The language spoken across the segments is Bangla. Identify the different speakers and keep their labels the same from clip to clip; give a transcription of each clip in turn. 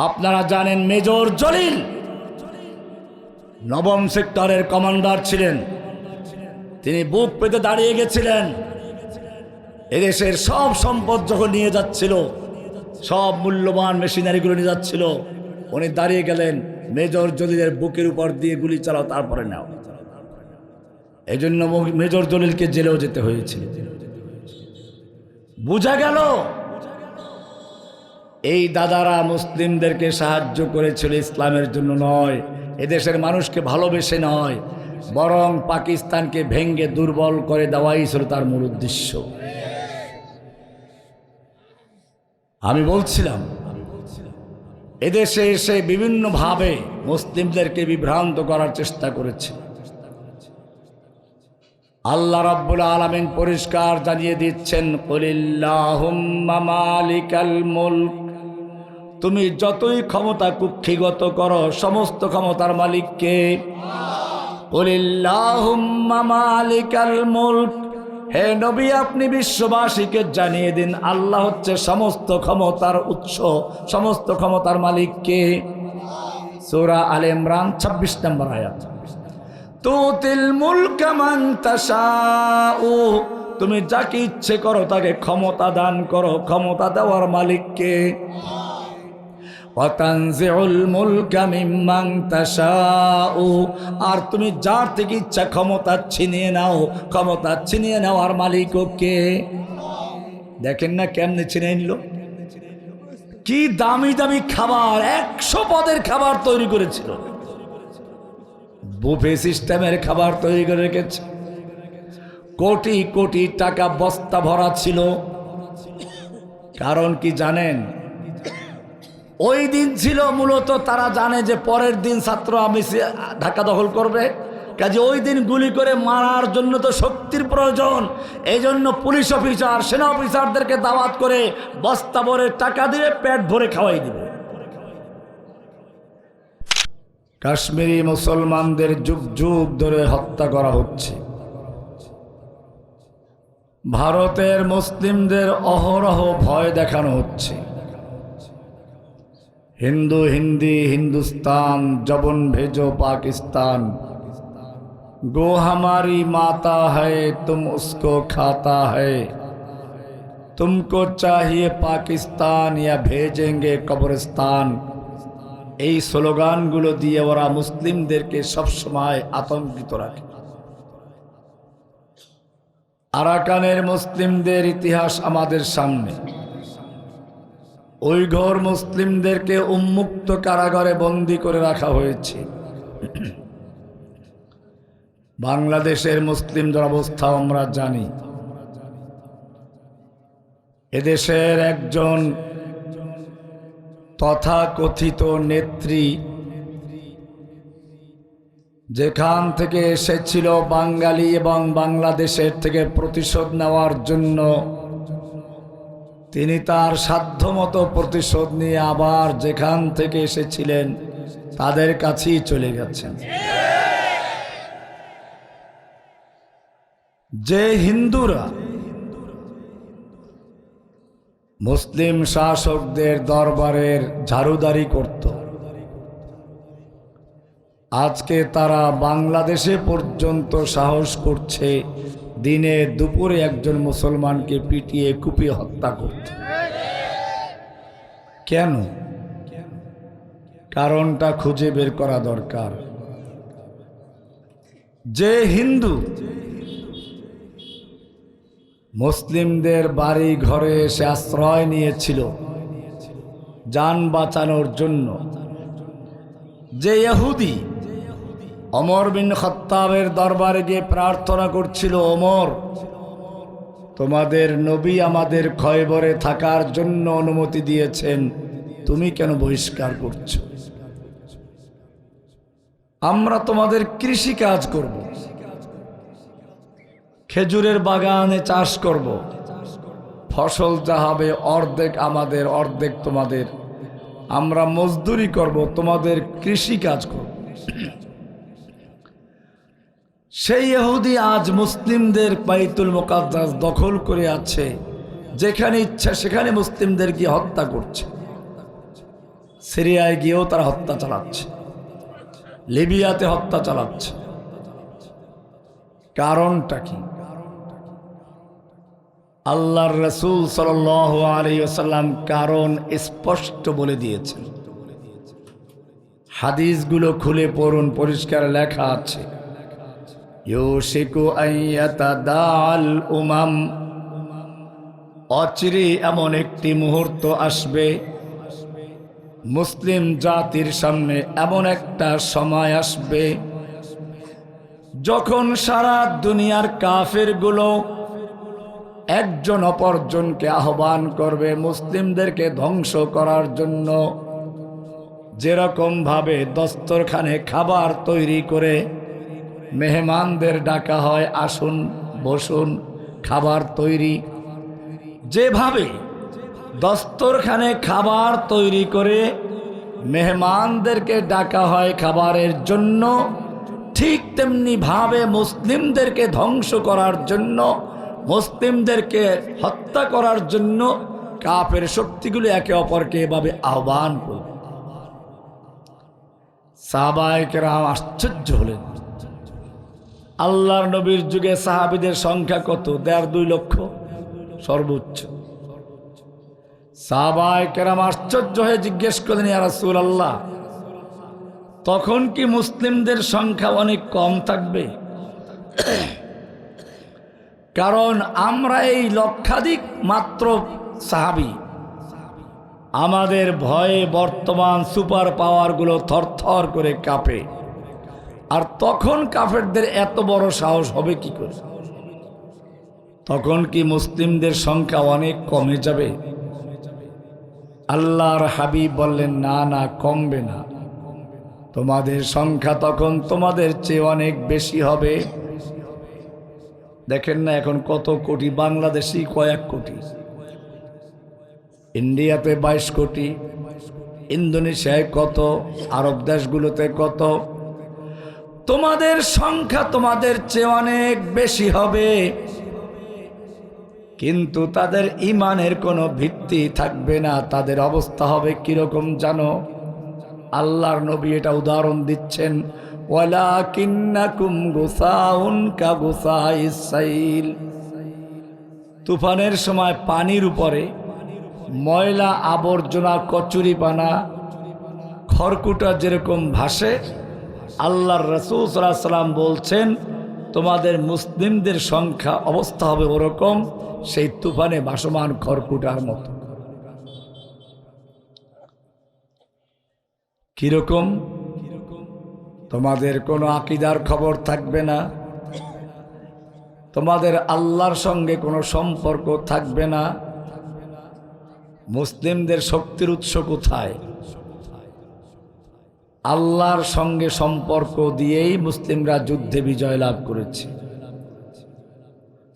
Speaker 1: আপনারা জানেন মেজর জলিল নবম সেক্টরের কমান্ডার ছিলেন। তিনি বুক পেতে দাঁড়িয়ে গেছিলেন। এদেশের সব সম্পদ যখন নিয়ে যাচ্ছিল, সব মূল্যবান মেশিনারিগুলো নিয়ে যাচ্ছিল, উনি দাঁড়িয়ে গেলেন, মেজর জলিলের বুকের উপর দিয়ে গুলি চালাও, তারপরে নাও। এই জন্য মেজর জলিলকে জেলেও যেতে হয়েছিল। বোঝা গেল এই দাদারা মুসলিমদেরকে সাহায্য করেছিল ইসলামের জন্য নয়, এদেশের মানুষকে ভালোবেসে নয়, বরং পাকিস্তানকে ভেঙ্গে দুর্বল করে দেওয়াই ছিল তার মূল উদ্দেশ্য। আমি বলছিলাম এদেশে এসে বিভিন্নভাবে মুসলিমদেরকে বিভ্রান্ত করার চেষ্টা করেছে। আল্লাহ রাব্বুল আলামিন পরিষ্কার জানিয়ে দিচ্ছেন, কুলিল্লাহুম্মা মালিকাল মুলক, তুমি যতই ক্ষমতা কুক্ষিগত করো, সমস্ত ক্ষমতার মালিক কে? কুলিল্লাহুম্মা মালিকাল মুলক, হে নবী আপনি বিশ্ববাসীকে জানিয়ে দিন আল্লাহ হচ্ছে সমস্ত ক্ষমতার উৎস, সমস্ত ক্ষমতার মালিক কে? সূরা আলে ইমরান 26 নম্বর আয়াত। তুতিল মুলকা মান তাশাউ, তুমি যাকে ইচ্ছে করো তাকে ক্ষমতা দান করো, ক্ষমতা দেওয়ার মালিক কে? ওয়া তানজিউল মুলকা মিম্মান তাশাউ, আর তুমি যার থেকে ইচ্ছা ক্ষমতা ছিনিয়ে নাও, ক্ষমতা ছিনিয়ে নেওয়ার মালিকও কে? দেখেন না কেমনে ছিনিয়ে নিল, কি দামি দামি খাবার, 100 পদের খাবার তৈরি করেছিল, বুফে সিস্টেমের খাবার তৈরি করে রেখেছে, কোটি কোটি টাকা বস্তা ভরা ছিল। কারণ কি জানেন? ওই দিন ছিল মূলত তারা জানে যে পরের দিন ছাত্র ঢাকা দখল করবে, কাজে ওই দিন গুলি করে মারার জন্য তো শক্তির প্রয়োজন। এই জন্য পুলিশ অফিসার, সেনা অফিসারদেরকে দাওয়াত করে বস্তা ভরে টাকা দিয়ে পেট ভরে খাওয়াই দিবে। কাশ্মীরি মুসলমানদের যুগ যুগ ধরে হত্যা করা হচ্ছে। ভারতের মুসলিমদের অহরহ ভয় দেখানো হচ্ছে। হিন্দু হিন্দি হিন্দুস্তান, জবন ভেজো পাকিস্তান, গো हमारी माता है तुम उसको खाता है, तुमको चाहिए पाकिस्तान या भेजेंगे कब्रिस्तान। এই স্লোগানগুলো দিয়ে ওরা মুসলিমদেরকে সবসময় আতঙ্কিত রাখে। আরাকানের মুসলিমদের ইতিহাস আমাদের সামনে। উইঘুর মুসলিমদেরকে উন্মুক্ত কারাগারে বন্দী করে রাখা হয়েছে। বাংলাদেশের মুসলিমদের অবস্থা আমরা জানি। এদেশের একজন তথাকথিত নেত্রী যেখান থেকে এসেছিল বাঙালি এবং বাংলাদেশের থেকে প্রতিশোধ নেওয়ার জন্য, তিনি তার সাধ্যমতো প্রতিশোধ নিয়ে আবার যেখান থেকে এসেছিলেন তাদের কাছেই চলে গেছেন। যে হিন্দুরা মুসলিম শাসকদের দরবারের ঝাড়ুদারি করত, আজকে তারা বাংলাদেশে পর্যন্ত সাহস করছে দিনে দুপুরে একজন মুসলমানকে পিটিয়ে কুপিয়ে হত্যা করতে। কেন? কারণটা খুঁজে বের করা দরকার। যে হিন্দু মুসলিমদের বাড়ি ঘরে এসে আশ্রয় নিয়েছিল জান বাঁচানোর জন্য, যে ইহুদি ওমর বিন খাত্তাবের দরবারে গিয়ে প্রার্থনা করছিল, ওমর তোমাদের নবী আমাদের খয়বরে থাকার জন্য অনুমতি দিয়েছেন, তুমি কেন বহিষ্কার করছো? আমরা তোমাদের কৃষি কাজ করব, খেজুরের বাগানে চাষ করব, ফসল যা হবে অর্ধেক আমাদের অর্ধেক তোমাদের, আমরা মজদুরি করব, তোমাদের কৃষি কাজ করব। সেই ইহুদি আজ মুসলিমদের বাইতুল মুকাদ্দাস দখল করে আছে, যেখানে ইচ্ছা সেখানে মুসলিমদেরকে হত্যা করছে। সিরিয়ায় গিয়েও তারা হত্যা চালাচ্ছে, লিবিয়াতে হত্যা চালাচ্ছে। কারণটা কি? আল্লাহর রাসূল সাল্লাল্লাহু আলাইহি ওয়াসাল্লাম কারণ স্পষ্ট বলে দিয়েছেন। হাদিসগুলো খুলে পড়ুন, পরিষ্কার লেখা আছে, ইউশিকু আইয়াতাদাল উমাম, অচিরে এমন একটি মুহূর্ত আসবে, মুসলিম জাতির সামনে এমন একটা সময় আসবে যখন সারা দুনিয়ার কাফেরগুলো একজন অপরজনকে আহ্বান করবে মুসলিমদেরকে ধ্বংস করার জন্য। যেরকম ভাবে দস্তরখানে খাবার তৈরি করে মেহমানদের ডাকা হয়, আসুন বসুন খাবার তৈরি, যেভাবে দস্তরখানে খাবার তৈরি করে মেহমানদেরকে ডাকা হয় খাবারের জন্য, ঠিক তেমনি ভাবে মুসলিমদেরকে ধ্বংস করার জন্য, মুসলিমদেরকে হত্যা করার জন্য কাফের শক্তিগুলো একে অপরকে এভাবে আহ্বান করবে। সাহাবায়ে কেরাম আশ্চর্য হলেন। আল্লাহর নবীর যুগে সাহাবীদের সংখ্যা কত? 1.5-2 লক্ষ সর্বোচ্চ। সাহাবায়ে কেরাম আশ্চর্য হয়ে জিজ্ঞেস করলেন, ইয়া রাসূলুল্লাহ, তখন কি মুসলিমদের সংখ্যা অনেক কম থাকবে? কারণ আমরা এই লক্ষাধিক মাত্র সাহাবী, আমাদের ভয়ে বর্তমান সুপার পাওয়ারগুলো থরথর করে কাঁপে, আর তখন কাফেরদের এত বড় সাহস হবে কি করে? তখন কি মুসলিমদের সংখ্যা অনেক কমে যাবে? আল্লাহর হাবিব বললেন, না না, কমবে না, তোমাদের সংখ্যা তখন তোমাদের চেয়ে অনেক বেশি হবে। দেখেন না এখন কত কোটি, বাংলাদেশি কয়েক কোটি, ইন্ডিয়াতে 22 কোটি, ইন্দোনেশিয়ায় কত, আরব দেশগুলোতে কত। তোমাদের সংখ্যা তোমাদের চেয়ে অনেক বেশি হবে, কিন্তু তাদের ঈমানের কোনো ভিত্তি থাকবে না। তাদের অবস্থা হবে কিরকম জানো? আল্লাহর নবী এটা উদাহরণ দিচ্ছেন, ওয়ালাকিন্নাকুম গুসাউন কাগুসাইস সাইল। তুফানের সময় পানির উপরে ময়লা আবর্জনা কচুরিপানা খড়কুটা যেরকম ভাসে, আল্লাহর রাসূল সাল্লাল্লাহু আলাইহি ওয়াসাল্লাম বলছেন তোমাদের মুসলিমদের সংখ্যা অবস্থা হবে ওরকম, সেই তুফানে ভাসমান খড়কুটার মতো। কিরকম? তোমাদের কোনো আকীদার খবর থাকবে না, তোমাদের আল্লাহর সঙ্গে কোনো সম্পর্ক থাকবে না। মুসলিমদের শক্তির উৎস কোথায়? আল্লাহর সঙ্গে সম্পর্ক দিয়েই মুসলিমরা যুদ্ধে বিজয় লাভ করেছে।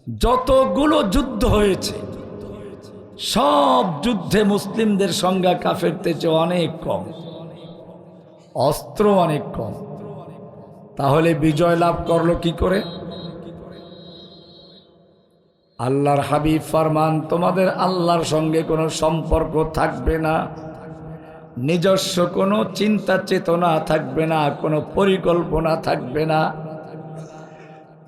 Speaker 1: যতগুলো যুদ্ধ হয়েছে সব যুদ্ধে মুসলিমদের সংখ্যা কাফেরদের চেয়ে অনেক কম, অস্ত্র অনেক কম। তাহলে বিজয় লাভ করলো কি করে? আল্লাহর হাবিব ফরমান, তোমাদের আল্লাহর সঙ্গে কোনো সম্পর্ক থাকবে না, নিজস্ব কোনো চিন্তা চেতনা থাকবে না, কোনো পরিকল্পনা থাকবে না।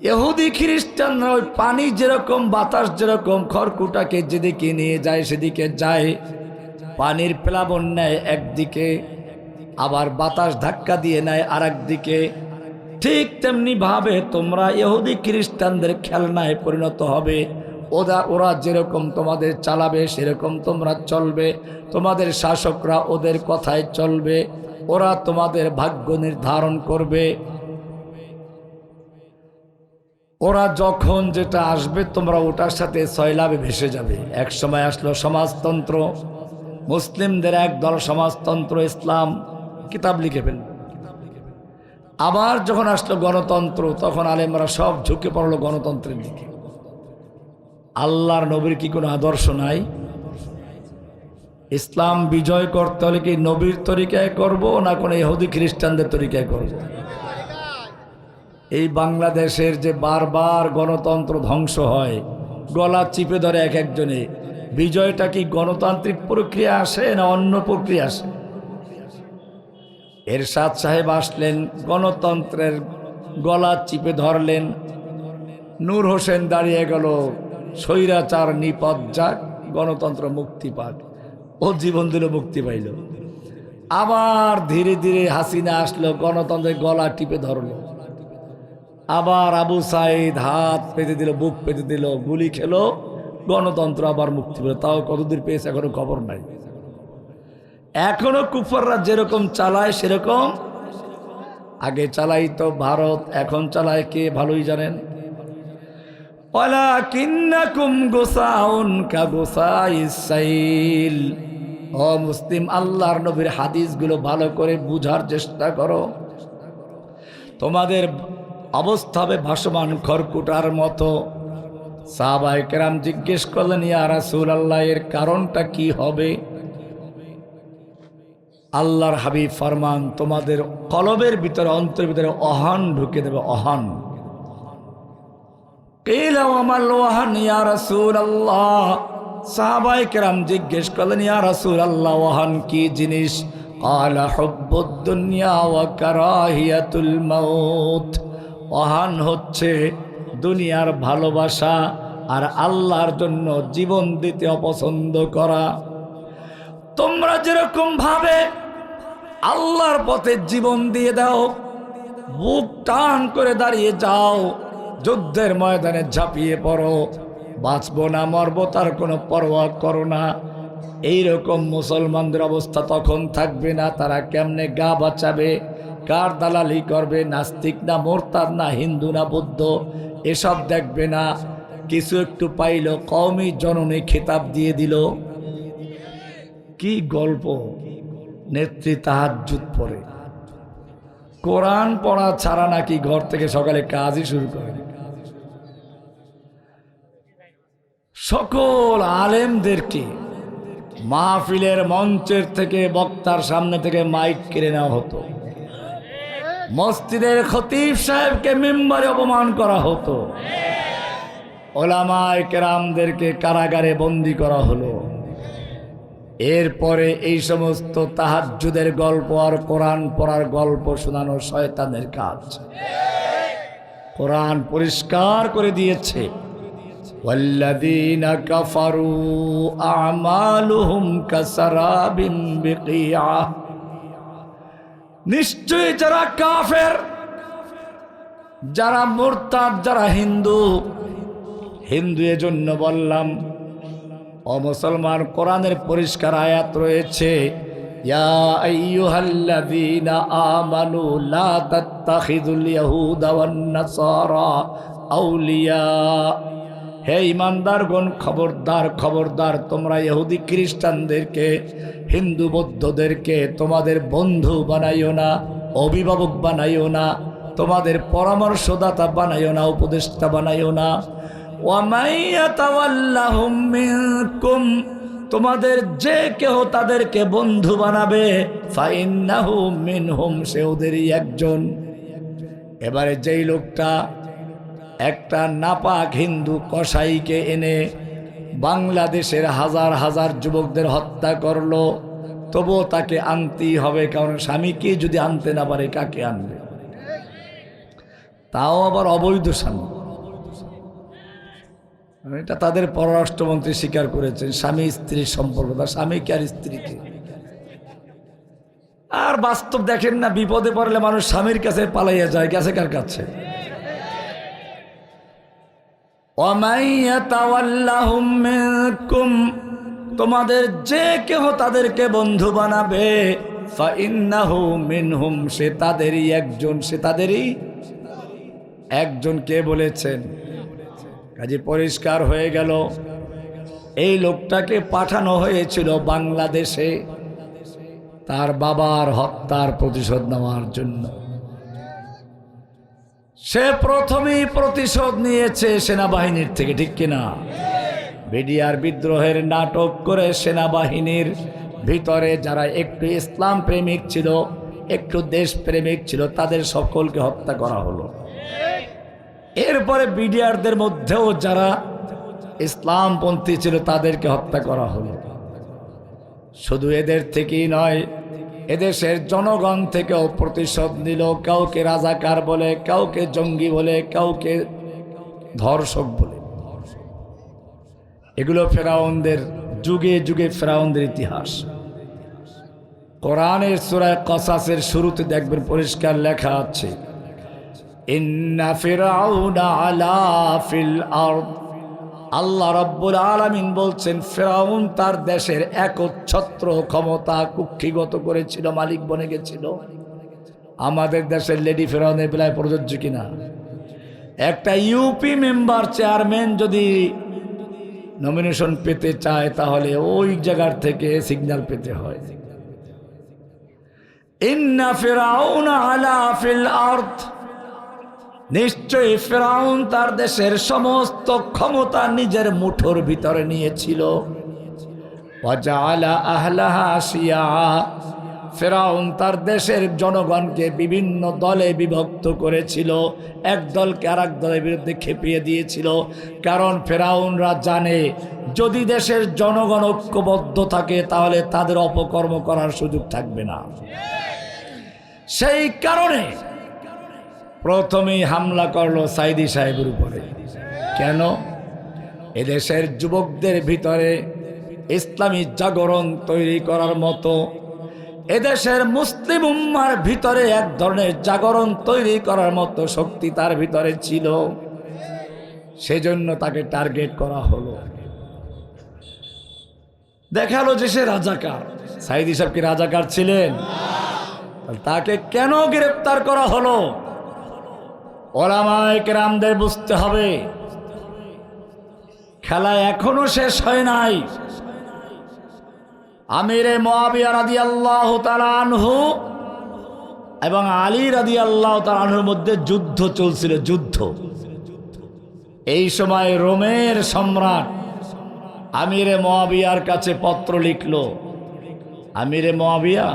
Speaker 1: ইহুদি খ্রিস্টানরা ওই পানি যেরকম, বাতাস যেরকম খড়কুটাকে যেদিকে নিয়ে যায় সেদিকে যায়, পানির প্লাবন নেয় একদিকে, আবার বাতাস ধাক্কা দিয়ে নেয় আর একদিকে। ঠিক তেমনি ভাবে তোমরা ইহুদি খ্রিস্টানদের খেলনায় পরিণত হবে। ওরা যেরকম তোমাদের চালাবে সেরকম তোমরা চলবে, তোমাদের শাসকরা ওদের কথায় চলবে, ওরা তোমাদের ভাগ্য নির্ধারণ করবে। ওরা যখন যেটা আসবে তোমরা ওটার সাথে সয়লাবে ভেসে যাবে। এক সময় আসলো সমাজতন্ত্র, মুসলিমদের একদল সমাজতন্ত্র, ইসলাম কিতাব লিখে ফেলল। আবার যখন আসলো গণতন্ত্র, তখন আলেমরা সব ঝুঁকে পড়লো গণতন্ত্রের দিকে। আল্লাহর নবীর কি কোনো আদর্শ নাই? ইসলাম বিজয় করতে হলে কি নবীর তরিকায় করব না কোনো ইহুদি খ্রিস্টানদের তরিকায় করব? এই বাংলাদেশের যে বারবার গণতন্ত্র ধ্বংস হয়, গলা চিপে ধরে এক একজনে, বিজয়টা কি গণতান্ত্রিক প্রক্রিয়া আসে না অন্য প্রক্রিয়া আসে? এরশাদ সাহেব আসলেন, গণতন্ত্রের গলা চিপে ধরলেন। নূর হোসেন দাঁড়িয়ে গেল, স্বৈরাচার নিপদ যাক, গণতন্ত্র মুক্তি পাক। ও জীবন দিল, মুক্তি পাইল। আবার ধীরে ধীরে হাসিনা আসলো, গণতন্ত্রের গলা টিপে ধরলো। আবার আবু সাইদ হাত পেতে দিল, বুক পেতে দিল, গুলি খেলো, গণতন্ত্র আবার মুক্তি পেল। তাও কতদূর পেয়েছে এখনো খবর নাই। এখনো কুফাররা যেরকম চালায় সেরকম আগে চালাই তো ভারত, এখন চালায় কে ভালোই জানেন। ওয়ালাকিন্নাকুম গুসাউন কাগুসাইস সাইল। ও মুসলিম, আল্লাহর নবীর হাদিসগুলো ভালো করে বুঝার চেষ্টা করো। তোমাদের অবস্থা হবে ভাসমান খড়কুটার মতো। সাহাবায়ে কেরাম জিজ্ঞেস করলেন, ইয়া রাসূলুল্লাহ, এর কারণটা কি হবে? আল্লাহর হাবিব ফরমান, তোমাদের কলবের ভিতরে, অন্তরের ভিতরে অহন ঢুকে দেবে, অহন। কিলা ওয়ামাল ওয়াহান ইয়া রাসূলুল্লাহ। সাহাবায়ে কেরাম জিজ্ঞেস করলেন, ইয়া রাসূলুল্লাহ, ওয়াহান কি জিনিস? ক্বালা হুব্বুদ দুনিয়া ওয়া কারাহিয়াতুল মাউত। ওয়াহান হচ্ছে দুনিয়ার ভালোবাসা আর আল্লাহর জন্য জীবন দিতে অপছন্দ করা। তোমরা যেরকম ভাবে আল্লাহর পথে জীবন দিয়ে দাও, বুক টান করে দাঁড়িয়ে যাও, যুদ্ধের ময়দানে ঝাঁপিয়ে পড়ো, বাঁচবো না মরবো তার কোনো পরোয়া করো না, এইরকম মুসলমানদের অবস্থা তখন থাকবে না। তারা কেমনে গা বাঁচাবে, কার দালালি করবে, নাস্তিক না মোরতাদ না হিন্দু না বৌদ্ধ, এসব দেখবে না। কিছু একটু পাইল, কওমি জননী খেতাব দিয়ে দিল। কি গল্প! নেত্রী তাহাজ্জুদ পড়ে, কোরআন পড়া ছাড়া নাকি ঘর থেকে সকালে কাজই শুরু করে। সকল আলেমদেরকে মাহফিলের মঞ্চের থেকে, বক্তার সামনে থেকে মাইক কেড়ে নেওয়া হতো। মসজিদের খতিব সাহেবকে মিম্বরে অপমান করা হতো। ওলামায়ে কেরামদেরকে কারাগারে বন্দী করা হলো। এরপরে এই সমস্ত তাহাজ্জুদের গল্প আর কোরআন পড়ার গল্প শোনানো শয়তানের কাজ। কোরআন পরিষ্কার করে দিয়েছে, ওয়াল্লাযীনা কাফারু আমালুহুম কাসারাবিন বিকিআ। নিশ্চয়ই যারা কাফের, যারা মুরতাদ, যারা হিন্দু এজন্য বললাম ও মুসলমান, কোরআনের পরিষ্কার আয়াত রয়েছে, ইয়া আইয়ুহাল্লাযীনা আমানু লা তাত্তাখিযুল ইয়াহুদা ওয়ান নাসারা আউলিয়া। হে ঈমানদারগণ, খবরদার খবরদার, তোমরা ইহুদি খ্রিস্টানদেরকে, হিন্দু বৌদ্ধদেরকে তোমাদের বন্ধু বানাইও না, অভিভাবক বানাইও না, তোমাদের পরামর্শদাতা বানাইও না, উপদেষ্টা বানাইও না। ওয়ামান ইয়াতাওয়াল্লাহুম মিনকুম, তোমাদের যে কেহ তাদেরকে বন্ধু বানাবে, ফাইন্নাহু মিনহুম, সে ওদেরই একজন। এবারে যেই লোকটা একটা নাপাক হিন্দু কসাইকে এনে বাংলাদেশের হাজার হাজার যুবকদের হত্যা করলো, তবুও তাকে আনতেই হবে, কারণ স্বামীকে যদি আনতে না পারে কাকে আনবে? তাও আবার অবৈধ স্বামী। এটা তাদের পররাষ্ট্রমন্ত্রী স্বীকার করেছেন, স্বামী স্ত্রীর সম্পর্ক, তার স্বামীকে আর স্ত্রীকে। আর বাস্তব দেখেন না, বিপদে পড়লে মানুষ স্বামীর কাছে পালাইয়া যায়, গেছে কার কাছে? ওয়ামান ইয়াতাওয়াল্লাহুম মিনকুম, তোমাদের যে কেহ তাদেরকে বন্ধু বানাবে, ফাইন্নাহু মিনহুম, সে তাদেরই একজন, সে তাদেরই একজন। কে বলেছেন? কাজে পরিষ্কার হয়ে গেল, এই লোকটাকে পাঠানো হয়েছিল বাংলাদেশে তার বাবার হত্যার প্রতিশোধ নেওয়ার জন্য। সে প্রথমেই প্রতিশোধ নিয়েছে সেনাবাহিনীর থেকে, ঠিক কিনা? বিডিআর বিদ্রোহের নাটক করে সেনাবাহিনীর ভিতরে যারা একটু ইসলাম প্রেমিক ছিল, একটু দেশ প্রেমিক ছিল, তাদের সকলকে হত্যা করা হলো। এরপরে বিডিআরদের মধ্যেও যারা ইসলামপন্থী ছিল তাদেরকে হত্যা করা হলো। শুধু এদের থেকেই নয়, এদেশের জনগণ থেকেও প্রতিশোধ নিল। কাউকে রাজাকার বলে, কাউকে জঙ্গি বলে, কাউকে ধর্ষক বলে। এগুলো ফেরাউনদের যুগে যুগে ফেরাউনদের ইতিহাস। কোরআনের সূরা কসাসের শুরুতে দেখবেন পরিষ্কার লেখা আছে, ইন্না ফিরআউনা আলা ফিল আরদ। আল্লাহ রাব্বুল আলামিন বলছেন, ফিরআউন তার দেশের একচ্ছত্র ক্ষমতা কুক্ষিগত করেছিল, মালিক বনে গেছিল। আমাদের দেশের লেডি ফিরআউনের বেলায় প্রযোজ্য কিনা? একটা ইউপি মেম্বার চেয়ারম্যান যদি নমিনেশন পেতে চায় তাহলে ওই জায়গার থেকে সিগন্যাল পেতে হয়। ইন্না ফিরআউনা আলা ফিল আরদ, নিশ্চয়ই ফিরআউন তার দেশের সমস্ত ক্ষমতা নিজের মুঠোর ভিতরে নিয়েছিল। ওয়াজআলা আহলাহা শিয়া, ফিরআউন তার দেশের জনগণকে বিভিন্ন দলে বিভক্ত করেছিল, এক দলকে আরেক দলের বিরুদ্ধে খেপিয়ে দিয়েছিল। কারণ ফিরআউনরা জানে যদি দেশের জনগণ ঐক্যবদ্ধ থাকে তাহলে তাদের অপকর্ম করার সুযোগ থাকবে না। সেই কারণে প্রথমেই হামলা করলো সাইদি সাহেবের উপরে। কেন? এদেশের যুবকদের ভিতরে ইসলামী জাগরণ তৈরি করার মতো, এদেশের মুসলিম উম্মার ভিতরে এক ধরনের জাগরণ তৈরি করার মতো শক্তি তার ভিতরে ছিল। সেজন্য তাকে টার্গেট করা হলো। দেখালো যে সে রাজাকার। সাইদি সাহেব কি রাজাকার ছিলেন? তাকে কেন গ্রেফতার করা হলো? ওলামায়ে কেরামদের বুঝতে হবে, খেলা এখনো শেষ হয় নাই। আমিরে মুআবিয়া রাদিয়াল্লাহু তাআলা আনহু এবং আলী রাদিয়াল্লাহু তাআলা আনহুর মধ্যে যুদ্ধ চলছিল, যুদ্ধ। এই সময় রোমের সম্রাট আমিরে মুআবিয়ার কাছে পত্র লিখল, আমিরে মুআবিয়া,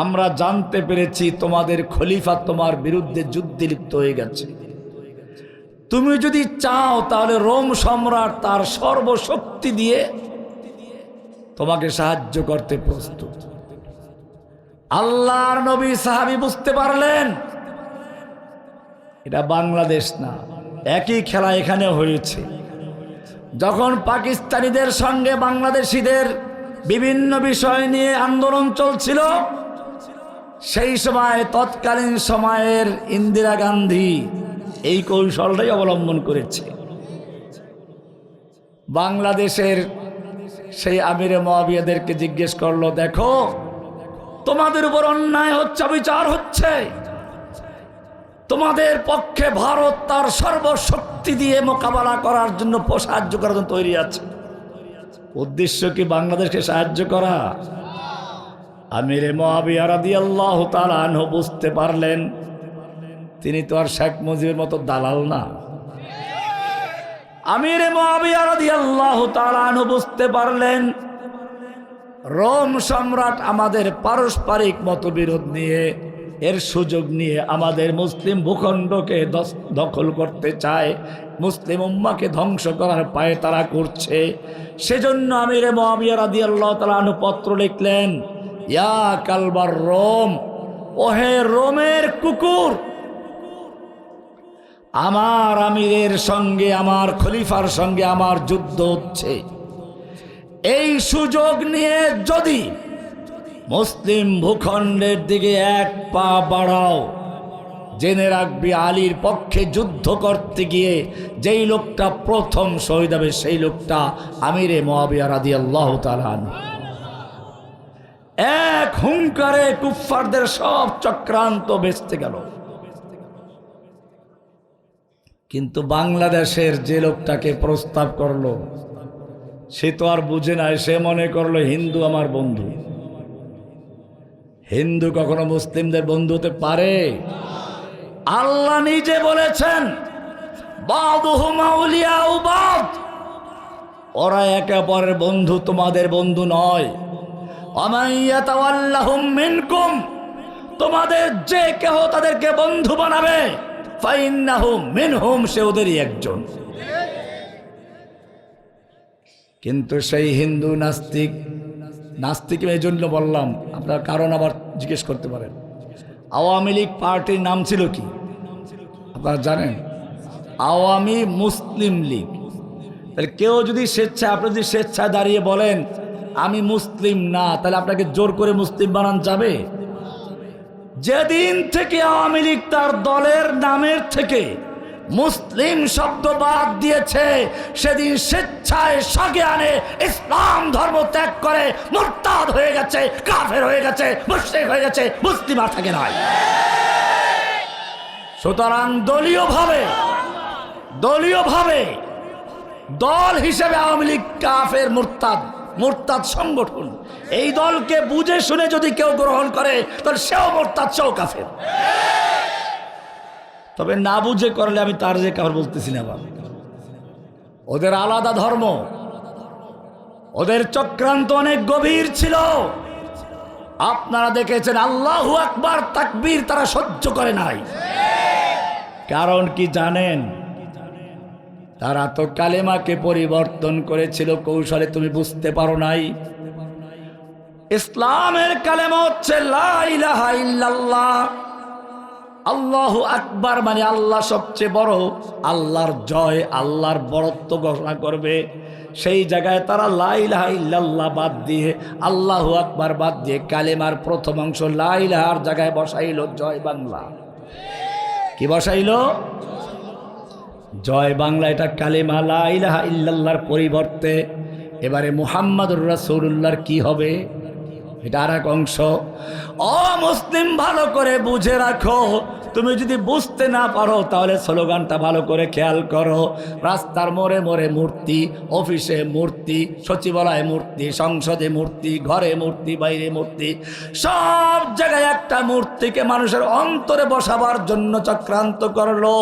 Speaker 1: আমরা জানতে পেরেছি তোমাদের খলিফা তোমার বিরুদ্ধে যুদ্ধে লিপ্ত হয়ে গেছে। তুমি যদি চাও তাহলে রোম সম্রাট তার সর্বশক্তি দিয়ে তোমাকে সাহায্য করতে প্রস্তুত। আল্লাহর নবী সাহাবী বুঝতে পারলেন এটা বাংলাদেশ না, একই খেলা এখানে হয়েছে। যখন পাকিস্তানিদের সঙ্গে বাংলাদেশিদের বিভিন্ন বিষয় নিয়ে আন্দোলন চলছিল, সেই সময় তৎকালীন সময়ের ইন্দিরা গান্ধী এই কৌশলটাই অবলম্বন করেছে। বাংলাদেশের সেই আমিরে মুআবিয়াদেরকে জিজ্ঞেস করলো, দেখো তোমাদের উপর অন্যায় হচ্ছে, বিচার হচ্ছে, তোমাদের পক্ষে ভারত তার সর্বশক্তি দিয়ে মোকাবেলা করার জন্য সাহায্য করার জন্য তৈরি আছে। উদ্দেশ্য কি বাংলাদেশকে সাহায্য করা? আমিরে মুআবিয়া রাদিয়াল্লাহু তাআলা আনহু বুঝতে পারলেন তিনি তো আর শেখ মুজিবের মতো দালাল না। আমিরে মুআবিয়া রাদিয়াল্লাহু তাআলা আনহু বুঝতে পারলেন রোম সম্রাট আমাদের পারস্পরিক মতবিরোধ নিয়ে, এর সুযোগ নিয়ে আমাদের মুসলিম ভূখণ্ডকে দখল করতে চায়, মুসলিম উম্মাকে ধ্বংস করার পায়ে তারা করছে। সেজন্য আমিরে মুআবিয়া রাদিয়াল্লাহু তাআলা আনহু পত্র লিখলেন, ইয়া কালবার রোম, ওহে রোমের কুকুর, আমার আমিরের সঙ্গে, আমার খলিফার সঙ্গে আমার যুদ্ধ হচ্ছে। এই সুযোগ নিয়ে যদি মুসলিম ভূখণ্ডের দিকে এক পা বাড়াও, জেনে রাখবি আলীর পক্ষে যুদ্ধ করতে গিয়ে যেই লোকটা প্রথম শহীদ হবে সেই লোকটা আমিরে মুআবিয়া রাদিয়াল্লাহু তাআলা আনহু। এক হুঙ্কারে কুফফারদের সব চক্রান্ত ভেস্তে গেল। কিন্তু বাংলাদেশের যে লোকটাকে প্রস্তাব করলো সে তো আর বুঝে নাই, সে মনে করলো হিন্দু আমার বন্ধু। হিন্দু কখনো মুসলিমদের বন্ধু হতে পারে? আল্লাহ নিজে বলেছেন, বাদুহুম আউলিয়াউ বাদ, ওরা একে অপরের বন্ধু, তোমাদের বন্ধু নয়। ওয়ামান ইয়াতাওয়াল্লাহুম মিনকুম, তোমাদের যে কেহ তাদেরকে বন্ধু বানাবে, ফাইন্নাহু মিনহুম, সে ওদেরই একজন। কিন্তু সেই হিন্দু নাস্তিক নাস্তিক এই জন্য বললাম, আপনার কারণ আবার জিজ্ঞেস করতে পারেন। আওয়ামী লীগ পার্টির নাম ছিল কি আপনারা জানেন? আওয়ামী মুসলিম লীগ। তাহলে কেউ যদি স্বেচ্ছায়, আপনি যদি স্বেচ্ছায় দাঁড়িয়ে বলেন আমি মুসলিম না, তাহলে আপনাকে জোর করে মুসলিম বানান যাবে? যেদিন থেকে আওয়ামী লীগ তার দলের নামের থেকে মুসলিম শব্দ বাদ দিয়েছে, সেদিন স্বেচ্ছায় সজ্ঞানে ইসলাম ধর্ম ত্যাগ করে মুরতাদ হয়ে গেছে, কাফের হয়ে গেছে, মুশরিক হয়ে গেছে, মুসলিম আর থাকে নাই। সুতরাং দলীয়ভাবে দল হিসেবে আওয়ামী লীগ কাফের, মুরতাদ সংগঠন। এই দলকে বুঝে শুনে যদি কেউ গ্রহণ করে তাহলে সেও মুরতাদ, সেও কাফের। তবে না বুঝে করলে আমি তার যে কাফের বলতেছি না। ওদের আলাদা ধর্ম, ওদের চক্রান্ত অনেক গভীর ছিল। আপনারা দেখেছেন আল্লাহু আকবার তাকবীর তারা সহ্য করে নাই। কারণ কি জানেন? তারা তো কালেমাকে পরিবর্তন করেছিল কৌশলে, তুমি বুঝতে পারো নাই। ইসলামের কালেমা হচ্ছে লা ইলাহা ইল্লাল্লাহ, আল্লাহু আকবার, মানে আল্লাহ সবচেয়ে বড়, আল্লাহর জয়, আল্লাহর বড়ত্ব ঘোষণা করবে। সেই জায়গায় তারা লা ইলাহা ইল্লাল্লাহ বাদ দিয়ে, আল্লাহু আকবার বাদ দিয়ে কালেমার প্রথম অংশ লা ইলাহার জায়গায় বসাইল জয় বাংলা। কি বসাইল? জয় বাংলা। এটা কালেমা লা ইলাহা ইল্লাল্লাহর পরিবর্তে এবারে মুহাম্মাদুর রাসূলুল্লাহর কি হবে? এটা আর এক অংশ। মুসলিম ভালো করে বুঝে রাখো। তুমি যদি বুঝতে না পারো তাহলে স্লোগানটা ভালো করে খেয়াল করো। রাস্তার মোড়ে মোড়ে মূর্তি, অফিসে মূর্তি, সচিবালয়ে মূর্তি, সংসদে মূর্তি, ঘরে মূর্তি, বাইরে মূর্তি, সব জায়গায় একটা মূর্তিকে মানুষের অন্তরে বসাবার জন্য চক্রান্ত করলো।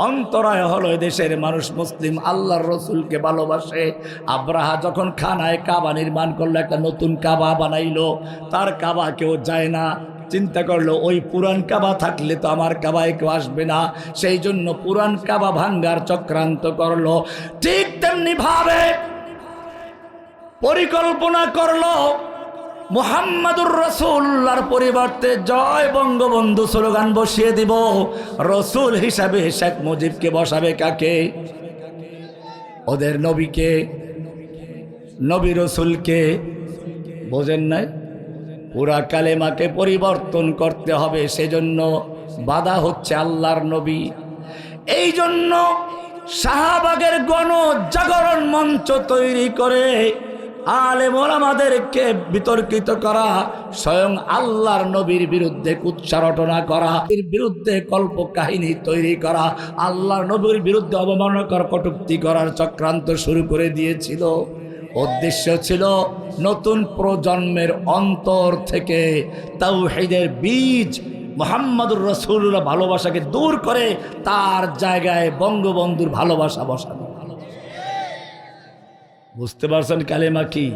Speaker 1: অন্তরায় হলো দেশের মানুষ মুসলিম আল্লাহর রসুলকে ভালোবাসে। আব্রাহা যখন খানায় কাবা নির্মাণ করলো, একটা নতুন কাবা বানাইলো, তার কাবা কেউ যায় না। চিন্তা করলো ওই পুরান কাবা থাকলে তো আমার কাবায় কেউ আসবে না, সেই জন্য পুরান কাবা ভাঙ্গার চক্রান্ত করলো। ঠিক তেমনি ভাবে পরিকল্পনা করলো মুহাম্মাদুর রাসূলুল্লাহর পরিবর্তে জয় বঙ্গবন্ধু স্লোগান বসিয়ে দিব। রসুল হিসাবে শেখ মুজিবকে বসাবে কাকে? ওদের নবীকে, নবী রসুলকে। বোঝেন নাই? পুরা কালেমাকে পরিবর্তন করতে হবে, সেজন্য বাধা হচ্ছে আল্লাহর নবী। এই জন্য শাহবাগের গণ জাগরণ মঞ্চ তৈরি করে আলেম ওলামাদেরকে বিতর্কিত করা, স্বয়ং আল্লাহর নবীর বিরুদ্ধে কুৎসা রটনা করা, এর বিরুদ্ধে কল্প কাহিনী তৈরি করা, আল্লাহর নবীর বিরুদ্ধে অবমাননাকর কটূক্তি করার চক্রান্ত শুরু করে দিয়েছিল। উদ্দেশ্য ছিল নতুন প্রজন্মের অন্তর থেকে তাওহীদের বীজ মুহাম্মাদুর রাসূলুল্লাহ ভালোবাসাকে দূর করে তার জায়গায় বঙ্গবন্ধুর ভালোবাসা বসানো। বুঝতে পারছেন কালেমা কি?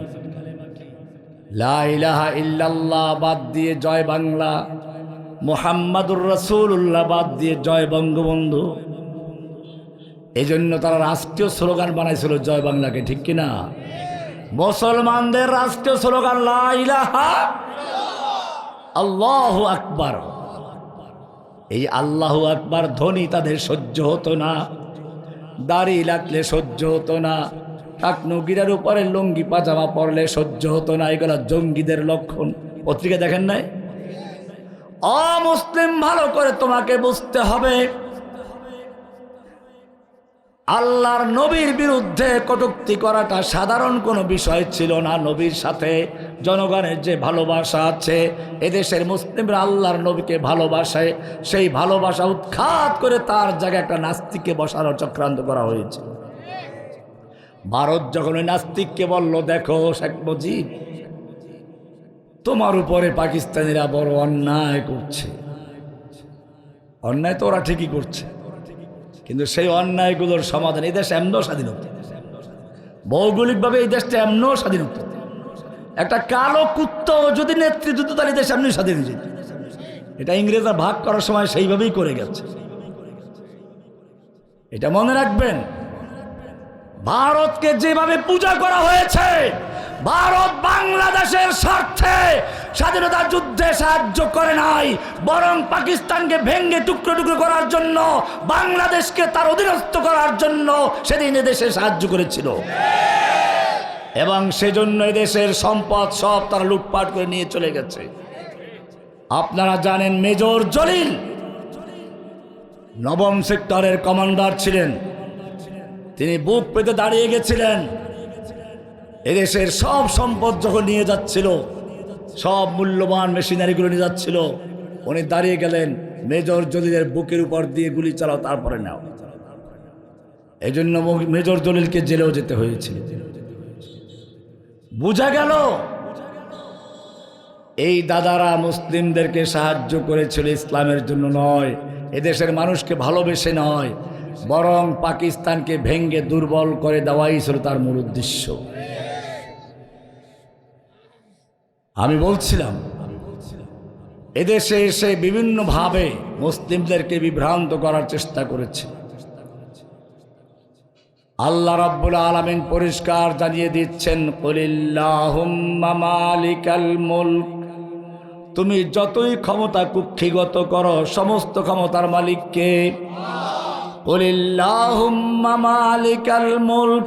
Speaker 1: লা ইলাহা ইল্লাল্লাহ বাদ দিয়ে জয় বাংলা, মুহাম্মাদুর রাসূলুল্লাহ বাদ দিয়ে জয় বঙ্গবন্ধু। এই জন্য তারা রাষ্ট্রীয় স্লোগান বানাইছিল জয় বাংলাকে, ঠিক কিনা? মুসলমানদের রাষ্ট্রীয় স্লোগান লা ইলাহা আল্লাহু আকবার। এই আল্লাহু আকবার ধ্বনি তাদের সহ্য হতো না, দাড়ি লাগলে সহ্য হতো না, টাকনুগিরার উপরে লুঙ্গি পাজামা পরলে সহ্য হতো না। এগুলো জঙ্গিদের লক্ষণ। পত্রিকা দেখেন নাই? অমুসলিম ভালো করে তোমাকে বুঝতে হবে, আল্লাহর নবীর বিরুদ্ধে কটূক্তি করাটা সাধারণ কোনো বিষয় ছিল না। নবীর সাথে জনগণের যে ভালোবাসা আছে, এদেশের মুসলিমরা আল্লাহর নবীকে ভালোবাসে, সেই ভালোবাসা উৎখাত করে তার জায়গায় একটা নাস্তিককে বসানোর চক্রান্ত করা হয়েছে। ভারত যখন ওই নাস্তিককে বলল, দেখো শেখ মুজিব, তোমার উপরে পাকিস্তানিরা বড় অন্যায় করছে। অন্যায় তো ওরা ঠিকই করছে, কিন্তু সেই অন্যায়গুলোর সমাধান এই দেশ এমনও স্বাধীনতা, ভৌগোলিকভাবে এই দেশটা এমনও স্বাধীনতা। একটা কালো কুত্তা যদি নেতৃত্ব দিত তার এই দেশ এমনি স্বাধীন হয়ে যেত। এটা ইংরেজরা ভাগ করার সময় সেইভাবেই করে গেছে, এটা মনে রাখবেন। ভারতকে যেভাবে পূজা করা হয়েছে, ভারত বাংলাদেশের স্বার্থে স্বাধীনতা যুদ্ধে সাহায্য করে নাই, বরং পাকিস্তানকে ভেঙ্গে টুকরো টুকরো করার জন্য, বাংলাদেশকে তার অধীনস্থ করার জন্য সেদিন এদেশে সাহায্য করেছিল। এবং সেজন্য এদেশের সম্পদ সব তারা লুটপাট করে নিয়ে চলে গেছে। আপনারা জানেন মেজর জলিল নবম সেক্টরের কমান্ডার ছিলেন। তিনি বুক পেতে দাঁড়িয়ে গেছিলেন। এদেশের সব সম্পদ যখন নিয়ে যাচ্ছিল, সব মূল্যবান মেশিনারিগুলো নিয়ে যাচ্ছিল, উনি দাঁড়িয়ে গেলেন, মেজর জলিলের বুকের উপর দিয়ে গুলি চালাও, তারপরে নাও। এই জন্য মেজর জলিলকে জেলেও যেতে হয়েছিল। বোঝা গেল এই দাদারা মুসলিমদেরকে সাহায্য করেছিল ইসলামের জন্য নয়, এদেশের মানুষকে ভালোবেসে নয়, বরং পাকিস্তানকে ভেঙ্গে দুর্বল করে দেওয়াই ছিল তার মূল উদ্দেশ্য। আমি বলছিলাম এদেশে এসে বিভিন্নভাবে মুসলিমদেরকে বিভ্রান্ত করার চেষ্টা করেছে। আল্লাহ রাব্বুল আলামিন পরিষ্কার জানিয়ে দিচ্ছেন, কুলিল্লাহুম্মা মালিকাল মুলক, তুমি যতই ক্ষমতা কুক্ষিগত করো, সমস্ত ক্ষমতার মালিক কে? কুলিল্লাহুম্মা মালিকাল মুলক,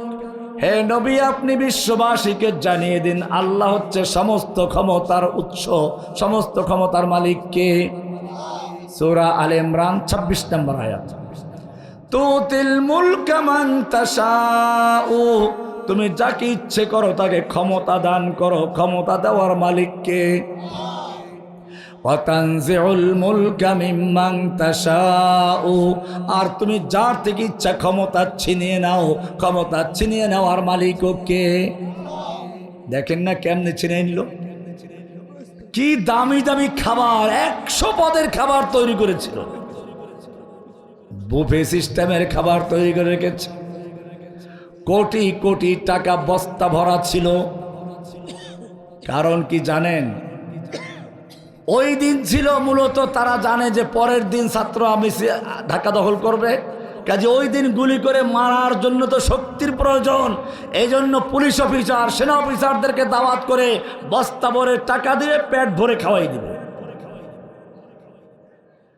Speaker 1: হে নবী আপনি বিশ্ববাসীকে জানিয়ে দিন আল্লাহ হচ্ছে সমস্ত ক্ষমতার উৎস, সমস্ত ক্ষমতার মালিক কে? সূরা আলে ইমরান 26 নম্বর আয়াত। তুতিল মুলকা মান তাশাউ, তুমি যাকে ইচ্ছে করো তাকে ক্ষমতা দান করো, ক্ষমতা দেওয়ার মালিক কে? ওয়া তানজিউল মুলকা মিম্মান তাশাউ, আর তুমি যার থেকে ইচ্ছা ক্ষমতা ছিনিয়ে নাও, ক্ষমতা ছিনিয়ে নেওয়ার মালিকও কে? দেখেন না কেমনে ছিনিয়ে নিল, কি দামি দামি খাবার, 100 পদের খাবার তৈরি করেছিল, বুফে সিস্টেমের খাবার তৈরি করে রেখেছে, কোটি কোটি টাকা বস্তা ভরা ছিল। কারণ কি জানেন? ওই দিন ছিল মূলত তারা জানে যে পরের দিন ছাত্র আমি ঢাকা দখল করবে, কাজে ওই দিন গুলি করে মারার জন্য তো শক্তির প্রয়োজন। এই জন্য পুলিশ অফিসার, সেনা অফিসারদেরকে দাওয়াত করে বস্তা ভরে টাকা দিয়ে পেট ভরে খাওয়াই দিবে।